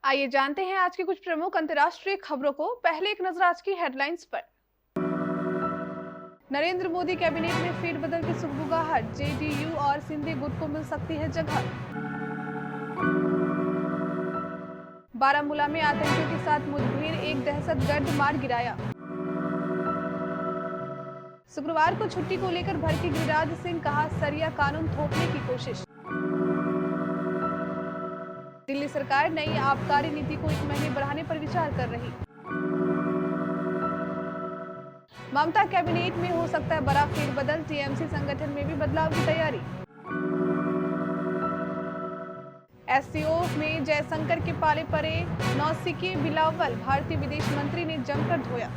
आइए जानते हैं आज की कुछ प्रमुख अंतर्राष्ट्रीय खबरों को। पहले एक नजर आज की हेडलाइंस पर। नरेंद्र मोदी कैबिनेट में फेरबदल की सुगबुगाहट, जेडीयू और सिंधी गुट को मिल सकती है जगह। बारामूला में आतंकियों के साथ मुठभेड़, एक दहशतगर्द मार गिराया। शुक्रवार को छुट्टी को लेकर भड़के गिरिराज सिंह, कहा सरिया कानून थोपने की कोशिश। दिल्ली सरकार नई आबकारी नीति को 1 महीने बढ़ाने पर विचार कर रही। ममता कैबिनेट में हो सकता है बड़ा फेरबदल, टीएमसी संगठन में भी बदलाव की तैयारी। एससीओ में जयशंकर के पाले पड़े नौसिखिए बिलावल, भारतीय विदेश मंत्री ने जमकर धोया।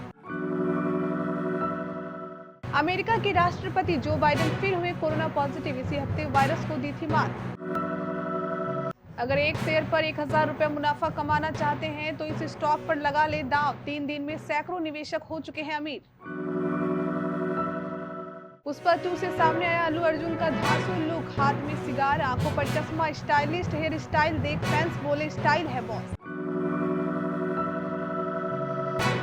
अमेरिका के राष्ट्रपति जो बाइडेन फिर हुए कोरोना पॉजिटिव, इसी हफ्ते वायरस को दी थी मात। अगर एक शेयर पर 1000 रुपया मुनाफा कमाना चाहते हैं तो इस स्टॉक पर लगा ले दांव। 3 दिन में सैकड़ों निवेशक हो चुके हैं अमीर। पुष्पा 2 से सामने आया अल्लू अर्जुन का धांसू लुक, हाथ में सिगार, आंखों पर चश्मा, स्टाइलिस्ट हेयर स्टाइल देख फैंस बोले स्टाइल है बॉस।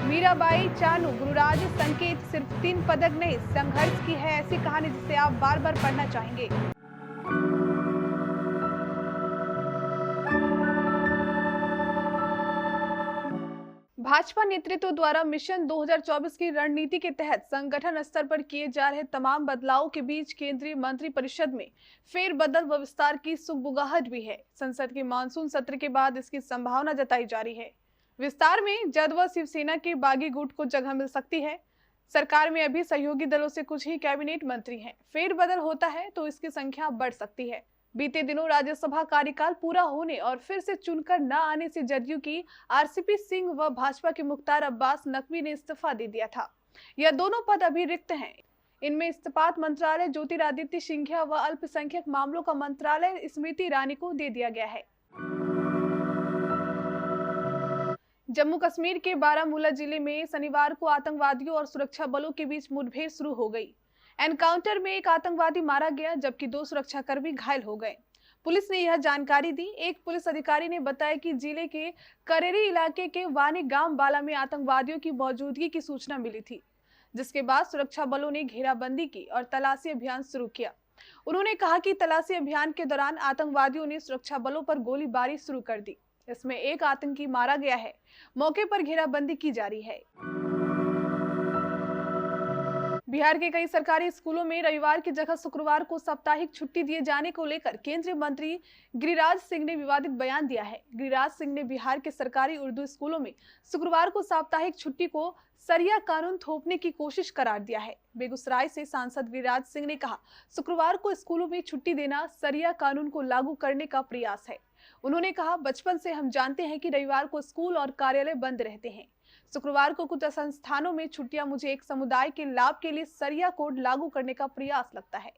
मीराबाई चानू, गुरुराज संकेत, सिर्फ 3 पदक नहीं, संघर्ष की है ऐसी कहानी जिसे आप बार बार पढ़ना चाहेंगे। भाजपा नेतृत्व द्वारा मिशन 2024 की रणनीति के तहत संगठन स्तर पर किए जा रहे तमाम बदलावों के बीच केंद्रीय मंत्रिपरिषद में फेरबदल व विस्तार की सुगबुगाहट भी है। संसद के मानसून सत्र के बाद इसकी संभावना जताई जा रही है। विस्तार में जद व शिवसेना के बागी गुट को जगह मिल सकती है। सरकार में अभी सहयोगी दलों से कुछ ही कैबिनेट मंत्री हैं। फेरबदल होता है तो इसकी संख्या बढ़ सकती है। बीते दिनों राज्यसभा कार्यकाल पूरा होने और फिर से चुनकर न आने से जदयू की आरसीपी सिंह व भाजपा के मुख्तार अब्बास नकवी ने इस्तीफा दे दिया था। यह दोनों पद अभी रिक्त हैं। इनमें इस्पात मंत्रालय ज्योतिरादित्य सिंधिया व अल्पसंख्यक मामलों का मंत्रालय स्मृति ईरानी को दे दिया गया है। जम्मू कश्मीर के बारामूला जिले में शनिवार को आतंकवादियों और सुरक्षा बलों के बीच मुठभेड़ शुरू हो गई। एनकाउंटर में एक आतंकवादी मारा गया जबकि 2 सुरक्षाकर्मी घायल हो गए। पुलिस ने यह जानकारी दी। एक पुलिस अधिकारी ने बताया कि जिले के करेरी इलाके के वानी गांव बाला में आतंकवादियों की मौजूदगी की सूचना मिली थी, जिसके बाद सुरक्षा बलों ने घेराबंदी की और तलाशी अभियान शुरू किया। उन्होंने कहा कि तलाशी अभियान के दौरान आतंकवादियों ने सुरक्षा बलों पर गोलीबारी शुरू कर दी। इसमें एक आतंकी मारा गया है। मौके पर घेराबंदी की जा रही है। बिहार के कई सरकारी स्कूलों में रविवार की जगह शुक्रवार को साप्ताहिक छुट्टी दिए जाने को लेकर केंद्रीय मंत्री गिरिराज सिंह ने विवादित बयान दिया है। गिरिराज सिंह ने बिहार के सरकारी उर्दू स्कूलों में शुक्रवार को साप्ताहिक छुट्टी को सरिया कानून थोपने की कोशिश करार दिया है। बेगूसराय से सांसद गिरिराज सिंह ने कहा, शुक्रवार को स्कूलों में छुट्टी देना सरिया कानून को लागू करने का प्रयास है। उन्होंने कहा, बचपन से हम जानते हैं कि रविवार को स्कूल और कार्यालय बंद रहते हैं। शुक्रवार को कुछ संस्थानों में छुट्टियां मुझे एक समुदाय के लाभ के लिए सरिया कोड लागू करने का प्रयास लगता है।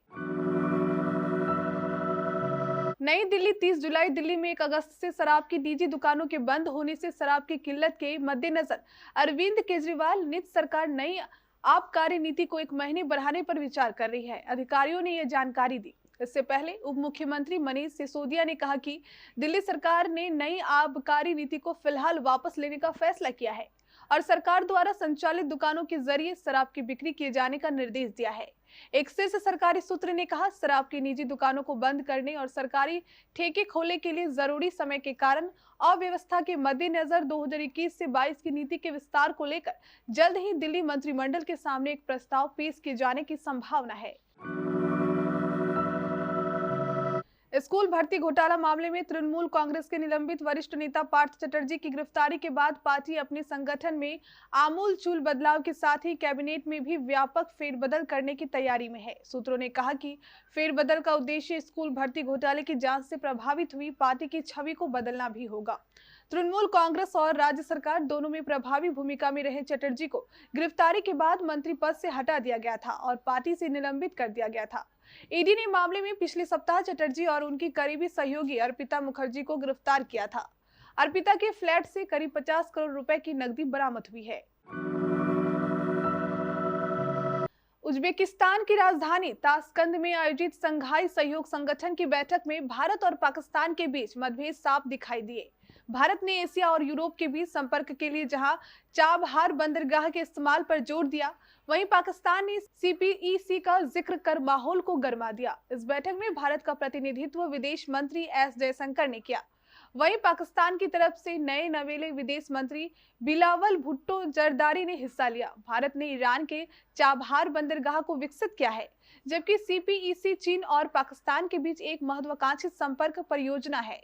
नई दिल्ली 30 जुलाई दिल्ली में 1 अगस्त से शराब की निजी दुकानों के बंद होने से शराब की किल्लत के मद्देनजर अरविंद केजरीवाल नीति सरकार नई आबकारी नीति को 1 महीने बढ़ाने पर विचार कर रही है। अधिकारियों ने यह जानकारी दी। इससे पहले उप मुख्यमंत्री मनीष सिसोदिया ने कहा कि दिल्ली सरकार ने नई आबकारी नीति को फिलहाल वापस लेने का फैसला किया है और सरकार द्वारा संचालित दुकानों के जरिए शराब की बिक्री किए जाने का निर्देश दिया है। एक शीर्ष सरकारी सूत्र ने कहा, शराब की निजी दुकानों को बंद करने और सरकारी ठेके खोलने के लिए जरूरी समय के कारण अव्यवस्था के मद्देनजर 2021 से 22 की नीति के विस्तार को लेकर जल्द ही दिल्ली मंत्रिमंडल के सामने एक प्रस्ताव पेश किए जाने की संभावना है। स्कूल भर्ती घोटाला मामले में तृणमूल कांग्रेस के निलंबित वरिष्ठ नेता पार्थ चटर्जी की गिरफ्तारी के बाद पार्टी अपने संगठन में आमूलचूल बदलाव के साथ ही कैबिनेट में भी व्यापक फेरबदल करने की तैयारी में है। सूत्रों ने कहा कि फेरबदल का उद्देश्य स्कूल भर्ती घोटाले की जांच से प्रभावित हुई पार्टी की छवि को बदलना भी होगा। तृणमूल कांग्रेस और राज्य सरकार दोनों में प्रभावी भूमिका में रहे चटर्जी को गिरफ्तारी के बाद मंत्री पद से हटा दिया गया था और पार्टी से निलंबित कर दिया गया था। ईडी ने मामले में पिछले सप्ताह चटर्जी और उनकी करीबी सहयोगी अर्पिता मुखर्जी को गिरफ्तार किया था। अर्पिता के फ्लैट से करीब 50 करोड़ रुपए की नकदी बरामद हुई है। उज्बेकिस्तान की राजधानी ताशकंद में आयोजित संघाई सहयोग संगठन की बैठक में भारत और पाकिस्तान के बीच मतभेद साफ दिखाई दिए। भारत ने एशिया और यूरोप के बीच संपर्क के लिए जहां चाबहार बंदरगाह के इस्तेमाल पर जोर दिया, वहीं पाकिस्तान ने CPEC का जिक्र कर माहौल को गरमा दिया। इस बैठक में भारत का प्रतिनिधित्व विदेश मंत्री S जयशंकर ने किया। वहीं पाकिस्तान की तरफ से नए नवेले विदेश मंत्री बिलावल भुट्टो जरदारी ने हिस्सा लिया। भारत ने ईरान के चाबहार बंदरगाह को विकसित किया है, जबकि CPEC चीन और पाकिस्तान के बीच एक महत्वाकांक्षी संपर्क परियोजना है।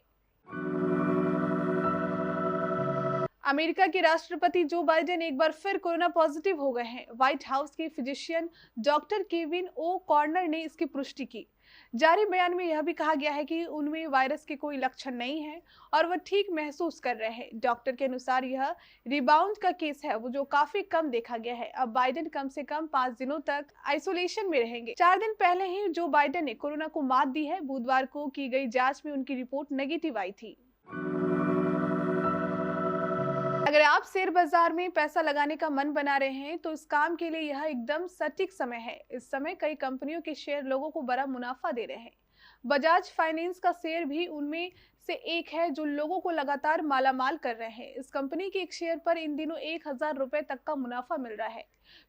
अमेरिका के राष्ट्रपति जो बाइडेन एक बार फिर कोरोना पॉजिटिव हो गए हैं। व्हाइट हाउस के फिजिशियन डॉक्टर केविन ओ कॉर्नर ने इसकी पुष्टि की। जारी बयान में यह भी कहा गया है कि उनमें वायरस के कोई लक्षण नहीं है और वह ठीक महसूस कर रहे हैं। डॉक्टर के अनुसार यह रिबाउंड का केस है, वो जो काफी कम देखा गया है। अब बाइडेन कम से कम 5 दिनों तक आइसोलेशन में रहेंगे। 4 दिन पहले ही जो बाइडेन ने कोरोना को मात दी है। बुधवार को की गई जांच में उनकी रिपोर्ट नेगेटिव आई थी। अगर आप शेयर बाजार में पैसा लगाने का मन बना रहे हैं तो इस काम के लिए यह एकदम सटीक समय है। इस समय कई कंपनियों के शेयर लोगों को बड़ा मुनाफा दे रहे हैं। बजाज फाइनेंस का शेयर भी उनमें से एक है जो लोगों को लगातार मालामाल कर रहे हैं। इस कंपनी के एक शेयर पर इन दिनों 1000 रुपए तक का मुनाफा मिल रहा है।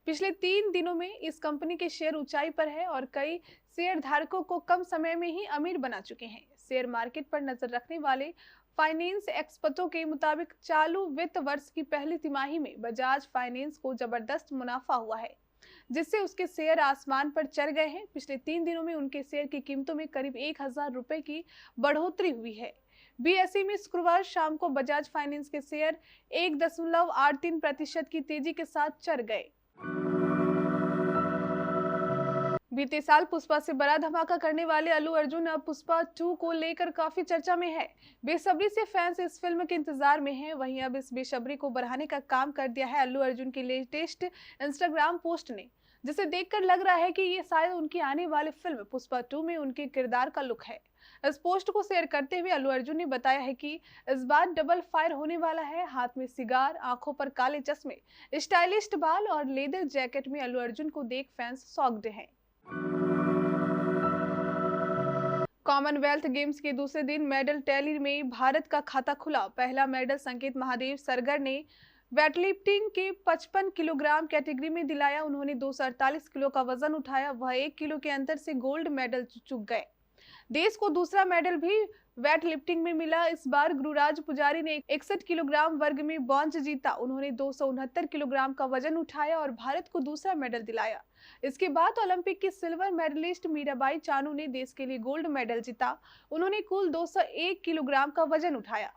पिछले 3 दिनों में इस कंपनी के शेयर ऊंचाई पर है और कई शेयर धारकों को कम समय में ही अमीर बना चुके हैं। शेयर मार्केट पर नजर रखने वाले फाइनेंस एक्सपर्टों के मुताबिक चालू वित्त वर्ष की पहली तिमाही में बजाज फाइनेंस को जबरदस्त मुनाफा हुआ है, जिससे उसके शेयर आसमान पर चढ़ गए हैं। पिछले 3 दिनों में उनके शेयर की कीमतों में करीब 1000 रुपए की बढ़ोतरी हुई है। BSE में शुक्रवार शाम को बजाज फाइनेंस के शेयर 1.83% की तेजी के साथ चढ़ गए। बीते साल पुष्पा से बड़ा धमाका करने वाले अल्लू अर्जुन अब पुष्पा 2 को लेकर काफी चर्चा में है। बेसब्री से फैंस इस फिल्म के इंतजार में हैं। वहीं अब इस बेसब्री को बढ़ाने का काम कर दिया है अल्लू अर्जुन की लेटेस्ट इंस्टाग्राम पोस्ट ने, जिसे देखकर लग रहा है कि ये शायद उनकी आने वाली फिल्म पुष्पा 2 में उनके किरदार का लुक है। इस पोस्ट को शेयर करते हुए अल्लू अर्जुन ने बताया है कि इस बार डबल फायर होने वाला है। हाथ में सिगार, आंखों पर काले चश्मे, स्टाइलिश बाल और लेदर जैकेट में अल्लू अर्जुन को देख फैंस शॉक्ड हैं। कॉमनवेल्थ गेम्स के दूसरे दिन मेडल टैली में भारत का खाता खुला। पहला मेडल संकेत महादेव सरगर ने वेटलिफ्टिंग के 55 किलोग्राम कैटेगरी में दिलाया। उन्होंने 248 किलो का वजन उठाया। वह 1 किलो के अंतर से गोल्ड मेडल चूक गए। देश को दूसरा मेडल भी वेट लिफ्टिंग में मिला। इस बार गुरुराज पुजारी ने 61 किलोग्राम वर्ग में ब्रॉन्ज जीता। उन्होंने 269 किलोग्राम का वजन उठाया और भारत को दूसरा मेडल दिलाया। इसके बाद ओलंपिक की सिल्वर मेडलिस्ट मीराबाई चानू ने देश के लिए गोल्ड मेडल जीता। उन्होंने कुल 201 किलोग्राम का वजन उठाया।